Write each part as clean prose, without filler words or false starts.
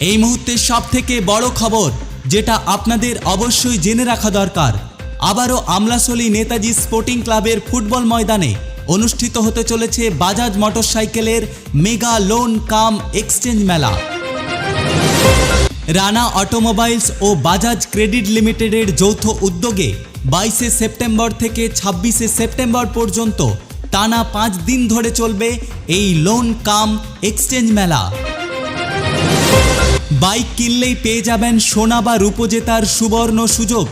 এই মুহূর্তে সবথেকে বড় খবর যেটা আপনাদের অবশ্যই জেনে রাখা দরকার, আবারও আমলাশোলী নেতাজি স্পোর্টিং ক্লাবের ফুটবল ময়দানে অনুষ্ঠিত হতে চলেছে বাজাজ মোটরসাইকেলের মেগা লোন কাম এক্সচেঞ্জ মেলা। রানা অটোমোবাইলস ও বাজাজ ক্রেডিট লিমিটেডের যৌথ উদ্যোগে 22শে সেপ্টেম্বর থেকে 26শে সেপ্টেম্বর পর্যন্ত টানা 5 দিন ধরে চলবে এই লোন কাম এক্সচেঞ্জ মেলা। বাইক কিনলেই পেয়ে যাবেন সোনা বা রূপো জেতার সুবর্ণ সুযোগ,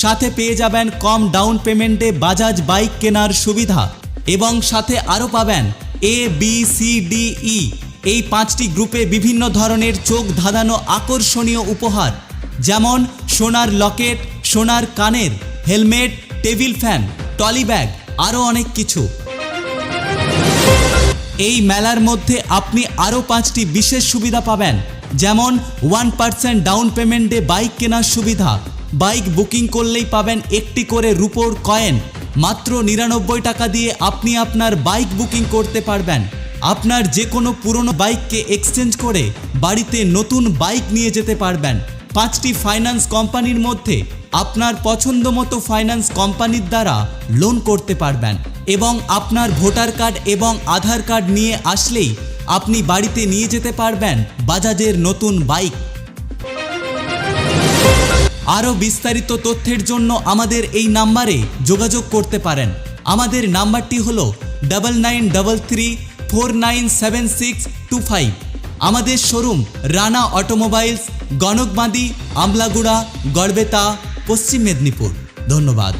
সাথে পেয়ে যাবেন কম ডাউন পেমেন্টে বাজাজ বাইক কেনার সুবিধা এবং সাথে আরও পাবেন ABCDE এই 5টি গ্রুপে বিভিন্ন ধরনের চোখ ধাঁধানো আকর্ষণীয় উপহার, যেমন সোনার লকেট, সোনার কানের, helmet, table fan, trolley bag, আরও অনেক কিছু। এই মেলার মধ্যে আপনি আরও 5টি বিশেষ সুবিধা পাবেন, যেমন 1% ডাউন পেমেন্টে বাইক কেনার সুবিধা, বাইক বুকিং করলেই পাবেন একটি করে রূপোর কয়েন, মাত্র 99 টাকা দিয়ে আপনি আপনার বাইক বুকিং করতে পারবেন। আপনার যে কোনো পুরনো বাইককে এক্সচেঞ্জ করে বাড়িতে নতুন বাইক নিয়ে যেতে পারবেন। 5টি ফাইন্যান্স কোম্পানির মধ্যে আপনার পছন্দ মতো ফাইন্যান্স কোম্পানির দ্বারা লোন করতে পারবেন এবং আপনার ভোটার কার্ড এবং আধার কার্ড নিয়ে আসলেই আপনি বাড়িতে নিয়ে যেতে পারবেন বাজাজের নতুন বাইক। আরও বিস্তারিত তথ্যের জন্য আমাদের এই নাম্বারে যোগাযোগ করতে পারেন। আমাদের নাম্বারটি হলো 9933497625। আমাদের শোরুম রানা অটোমোবাইলস, গণকবাঁধি, আমলাগুড়া, গড়বেতা, পশ্চিম মেদিনীপুর। ধন্যবাদ।